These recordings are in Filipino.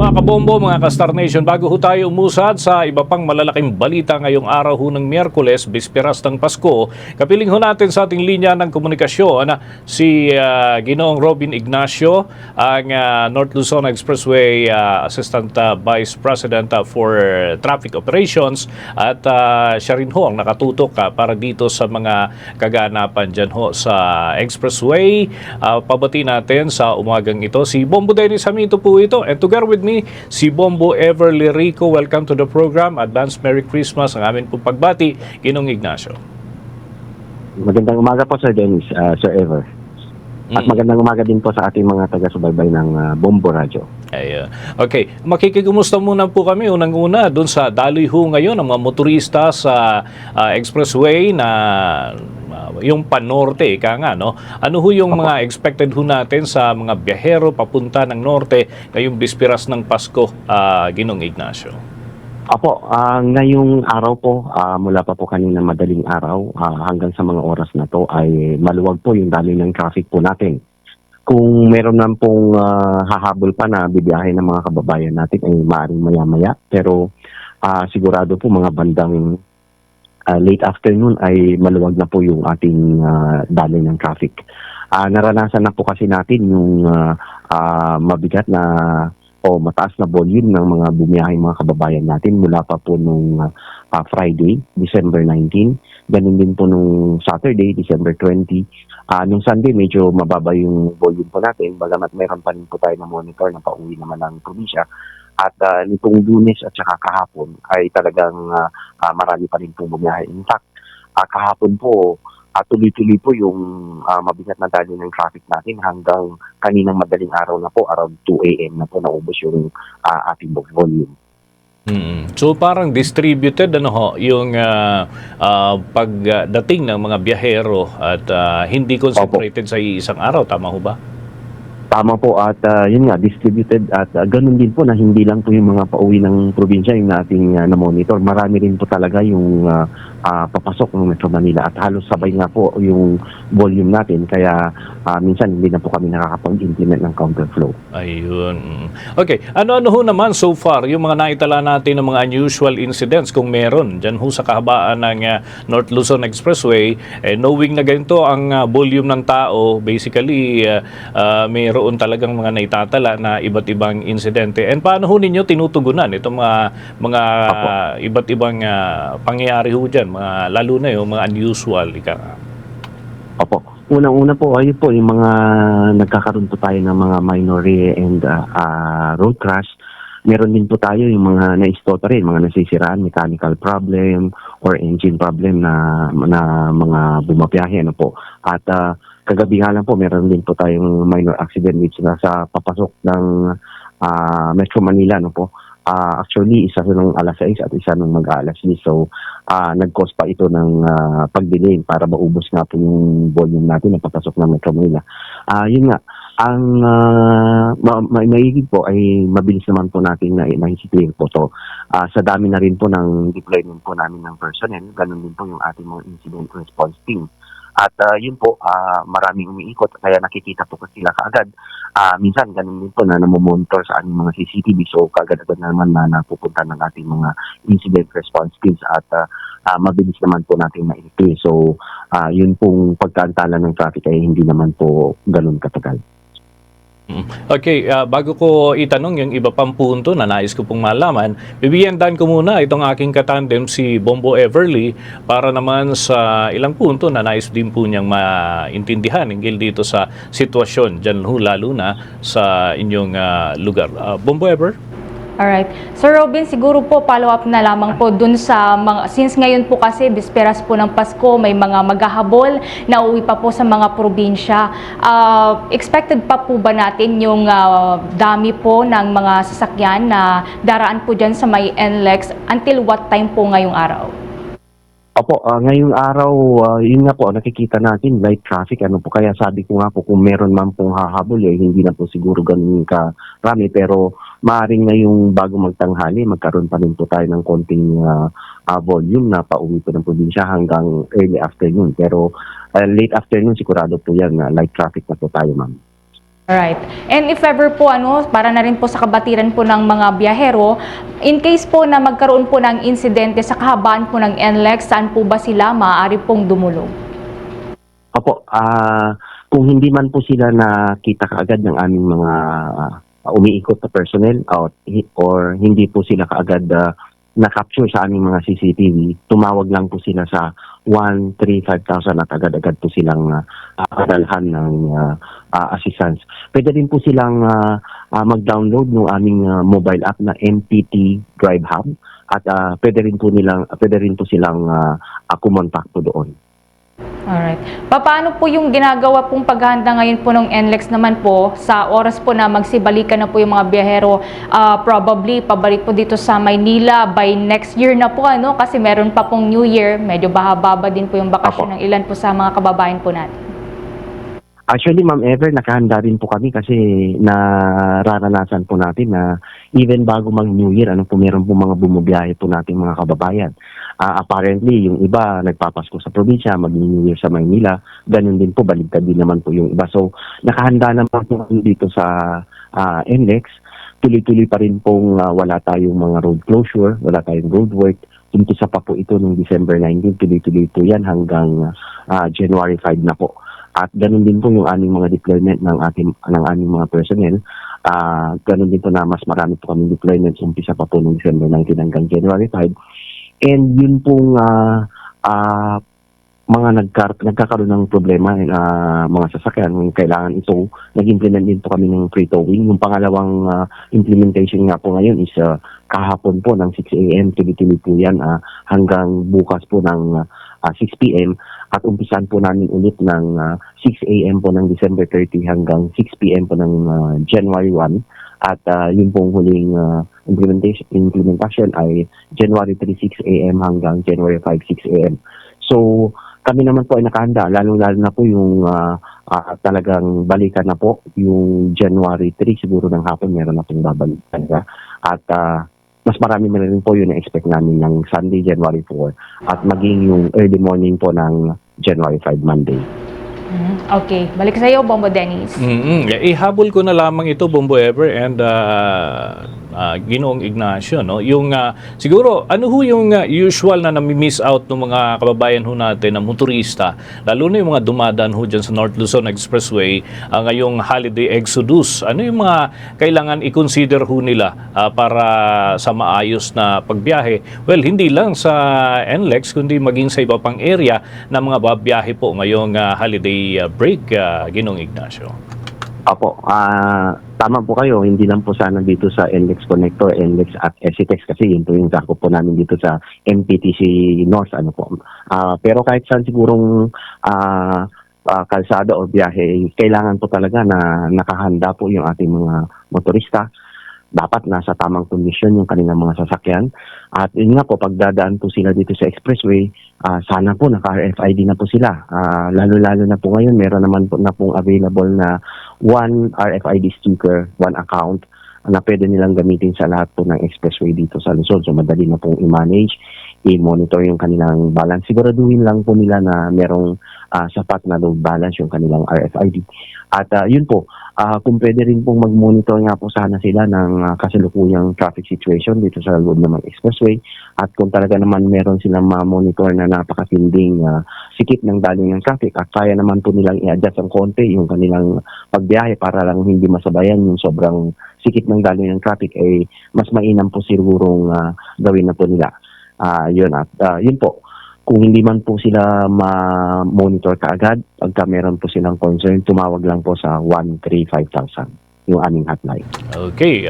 mga kabombo, mga ka-Star Nation, bago ho tayo umusad sa iba pang malalaking balita ngayong araw ho ng Miyerkules, bisperas ng Pasko, kapiling ho natin sa ating linya ng komunikasyon si Ginoong Robin Ignacio, ang North Luzon Expressway Assistant Vice President for Traffic Operations, at siya rin ho ang nakatutok para dito sa mga kaganapan dyan ho sa Expressway. Pabati natin sa umagang ito si Bombo Dennis Hamito po ito, and together with me, si Bombo Everly Rico. Welcome to the program. Advance Merry Christmas ang amin pong pagbati, Ginoong Ignacio. Magandang umaga po, Sir Dennis, Sir Ever. At magandang umaga din po sa ating mga taga-subaybay ng Bombo Radio. Ay, okay, makikikumusta muna po kami unang-una doon sa daloy ho ngayon ng mga motorista sa expressway na yung panorte, ika nga, no? Ano ho yung mga expected ho natin sa mga biyahero papunta ng norte ngayong bisperas ng Pasko, Ginoong Ignacio? Apo, ngayong araw po, mula pa po kanina madaling araw hanggang sa mga oras na to ay maluwag po yung daloy ng traffic po natin. Kung meron naman pong hahabol pa na bibiyahe ng mga kababayan natin ay maaaring maya-maya. Pero sigurado po mga bandang late afternoon ay maluwag na po yung ating daloy ng traffic. Naranasan na po kasi natin yung mabigat na o mataas na volume ng mga bumiyaheng mga kababayan natin mula pa po nung Friday, December 19. Ganun din po nung Saturday, December 20. Nung Sunday, medyo mababa yung volume po natin. Bagamat mayroon pa rin po tayo na monitor na pauwi naman ng probinsya. At nitong Lunes at saka kahapon ay talagang marami pa rin po bumiyahe. In fact, kahapon po, tuloy-tuloy po yung mabigat na daloy ng traffic natin hanggang kaninang madaling araw na po, around 2 a.m. na po naubos yung ating volume. So parang distributed yung pagdating ng mga biyahero at hindi concentrated sa isang araw, tama ho ba? Tama po, at yun nga, distributed, at ganun din po na hindi lang po yung mga pauwi ng probinsya yung ating na-monitor. Marami rin po talaga yung papasok ng Metro Manila at halos sabay nga po yung volume natin, kaya minsan hindi na po kami nakakapag-implement ng counterflow. Ayun. Okay, ano-ano ho naman so far yung mga naitala natin ng mga unusual incidents kung meron dyan ho sa kahabaan ng North Luzon Expressway, knowing na ganito ang volume ng tao, basically mayroon talagang mga naitatala na iba't ibang insidente. And paano ho ninyo tinutugunan itong mga iba't ibang pangyayari ho dyan, lalo na yung mga unusual, Opo. Unang-una po, ayun po, yung mga nagkakaroon po tayo ng mga minor and road crash. Meron din po tayo yung mga na-istota rin, mga nasisiraan, mechanical problem or engine problem na mga bumabiyahe, ano po. At kagabi nga lang po, meron din po tayong minor accident which nasa papasok ng Metro Manila, ano po. Actually, isa nung alas 6 at isa nung mag-alas 10. So, nag-cause pa ito ng pag-delay para maubos nga po yung volume natin na papasok ng Metro Manila. Yun nga, ang maigig po ay mabilis naman po natin na i-clear po. So, sa dami na rin po ng deployment po namin ng personnel, ganun din po yung ating mga incident response team. At yun po, maraming umiikot, kaya nakikita po kasi sila kaagad. Minsan, ganun din po na namomonitor sa aming mga CCTV. So, kaagad-agad naman na napupunta ng ating mga incident response teams at mabilis naman po natin ma-clear. So, yun pong pagkaantala ng traffic ay hindi naman po ganun katagal. Okay, bago ko itanong yung iba pang punto na nais ko pong malaman, bibigyan ko muna itong aking katandem si Bombo Everly para naman sa ilang punto na nais din po niyang maintindihan hinggil dito sa sitwasyon dyan lalo na sa inyong lugar. Bombo Ever? Alright. Sir Robin, siguro po follow up na lamang po dun sa mga, since ngayon po kasi bisperas po ng Pasko, may mga maghahabol na uwi pa po sa mga probinsya. Expected pa po ba natin yung dami po ng mga sasakyan na daraan po dyan sa may NLEX until what time po ngayong araw? Opo, ngayong araw, yun nga po, nakikita natin light traffic. Ano po, kaya sabi ko nga po, kung meron man pong hahabol, hindi na po siguro ganun karami. Pero maaaring ngayong bago magtanghali, magkaroon pa rin po tayo ng konting volume na pauwi po ng probinsya hanggang early afternoon. Pero late afternoon, sigurado po yan, light traffic na po tayo, ma'am. Alright. And if ever po para na rin po sa kabatiran po ng mga biyahero, in case po na magkaroon po ng insidente sa kahabaan po ng NLEX, saan po ba sila maaari pong dumulog? Opo, kung hindi man po sila nakita kaagad ng aming mga umiikot na personnel or hindi po sila kaagad na-capture sa aming mga CCTV, tumawag lang po sila sa 135,000 at agad-agad po silang padalhan ng assistance. Pwede rin po silang mag-download ng aming mobile app na MPT Drive Hub at pwede rin po silang kumontak po doon. Alright. Paano po yung ginagawa pong paghahanda ngayon po ng NLEX naman po sa oras po na magsibalikan na po yung mga biyahero, probably pabalik po dito sa Maynila by next year na po kasi meron pa pong New Year, medyo bahaba din po yung bakasyon ng ilan po sa mga kababayan po natin. Actually, Ma'am Ever, nakahanda rin po kami kasi nararanasan po natin na even bago mag-New Year, meron po mga bumubiyahe po natin mga kababayan. Apparently, yung iba nagpapasko sa probinsya, mag-New Year sa Maynila, ganun din po, baligtad din naman po yung iba. So, nakahanda naman po kami dito sa NLEX. Tuloy-tuloy pa rin pong wala tayong mga road closure, wala tayong road work. Umpisa pa po ito noong December 19, tuloy-tuloy po yan hanggang January 5 na po. At ganun din po yung aming mga deployment ng aming mga personnel. Ganun din po na mas marami po kami deployments umpisa pa po noong December 19 hanggang January 5. And yun pong mga nagkakaroon ng problema mga sasakyan, kailangan ito, nag-implement din po kami ng free towing. Yung pangalawang implementation nga po ngayon is kahapon po ng 6 a.m. tuloy-tuloy po yan hanggang bukas po ng 6 p.m. at umpisan po namin ulit ng 6 a.m. po ng December 30 hanggang 6 p.m. po ng January 1 at yung pong huling implementation ay January 3, 6 a.m. hanggang January 5, 6 a.m. So, kami naman po ay nakahanda, lalo-lalo na po yung talagang balikan na po, yung January 3 siguro ng hapon meron na pong babalikan ka. At mas marami na rin po yun na-expect namin ng Sunday, January 4 at maging yung early morning po ng January 5, Monday. Okay, balik sa iyo, Bombo Dennis. Ihabol ko na lamang ito, Bombo Ever and Ginoong Ignacio, no? Yung siguro ano ho yung usual na nami-miss out ng mga kababayan ho natin na motorista, lalo na yung mga dumadaan ho dyan sa North Luzon Expressway ngayong holiday exodus. Ano yung mga kailangan i-consider ho nila para sa maayos na pagbiyahe? Well, hindi lang sa NLEX kundi maging sa iba pang area na mga babiyahe po ngayong holiday break, Ginoong Ignacio. Apo, tama po kayo, hindi lang po sana dito sa NLEX Connector, NLEX at SCTEX kasi yun po yung sakop po namin dito sa MPTC North. Pero kahit saan sigurong kalsada o biyahe, kailangan po talaga na nakahanda po yung ating mga motorista. Dapat nasa tamang kondisyon yung kanilang mga sasakyan. At yun nga po, pagdadaan po sila dito sa expressway, sana po naka-RFID na po sila. Lalo-lalo na po ngayon, meron naman po na pong available na one RFID sticker, one account na pwede nilang gamitin sa lahat po ng expressway dito sa Luzon. So madali na pong i-manage, i-monitor yung kanilang balance. Siguraduhin lang po nila na merong sapat na load balance yung kanilang RFID. At yun po, kung pwede rin pong mag-monitor nga po sana sila ng kasalukuyang traffic situation dito sa loob ng expressway. At kung talaga naman meron silang ma-monitor na napakatinding sikip ng daloy ng traffic at kaya naman po nilang i-adjust ang konti yung kanilang pagbiyahe para lang hindi masabayan yung sobrang sikip ng daloy ng traffic, ay mas mainam po sigurong gawin na po nila. Yun po. Kung hindi man po sila ma-monitor kaagad, pagka meron po silang concern, tumawag lang po sa 135,000, yung aming hotline. Okay,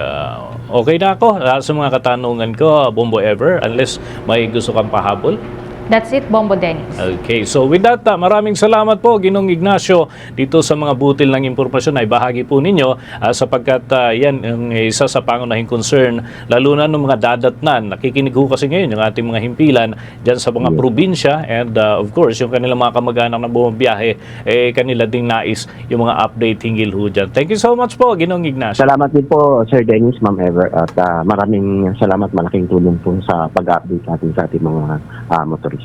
okay na ako sa mga katanungan ko, Bombo Ever, unless may gusto kang pahabol. That's it, Bombo Dennis. Okay, so with that, maraming salamat po, Ginoong Ignacio, dito sa mga butil ng impormasyon na ibahagi po ninyo sapagkat yan ang isa sa pangunahing concern, lalo na ng mga dadatnan. Nakikinig ho kasi ngayon yung ating mga himpilan dyan sa mga probinsya and of course, yung kanilang mga kamag-anak na bumabiyahe, kanila ding nais yung mga update hinggil ho dyan. Thank you so much po, Ginoong Ignacio. Salamat din po, Sir Dennis, Ma'am Ever, at maraming salamat, malaking tulong po sa pag-update natin sa ating mga motorista.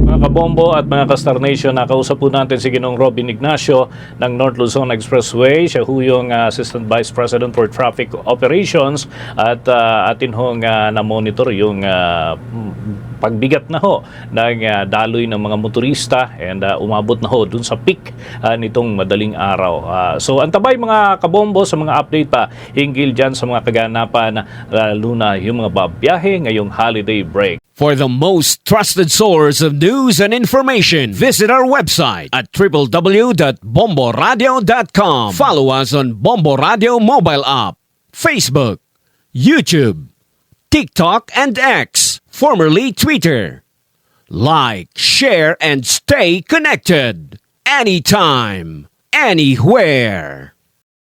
Mga mga kabombo at mga ka-Star Nation, nakausap po natin si Ginoong Robin Ignacio ng North Luzon Expressway. Siya ho yung Assistant Vice President for Traffic Operations at atin hong na-monitor yung pagbigat na ho ng daloy ng mga motorista and umabot na ho dun sa peak nitong madaling araw. So antabay mga kabombo sa mga update pa hinggil dyan sa mga kaganapan, lalo na yung mga babiyahe ngayong holiday break. For the most trusted source of news and information, visit our website at www.bomboradio.com. Follow us on Bombo Radio mobile app, Facebook, YouTube, TikTok, and X, formerly Twitter. Like, share, and stay connected. Anytime, anywhere.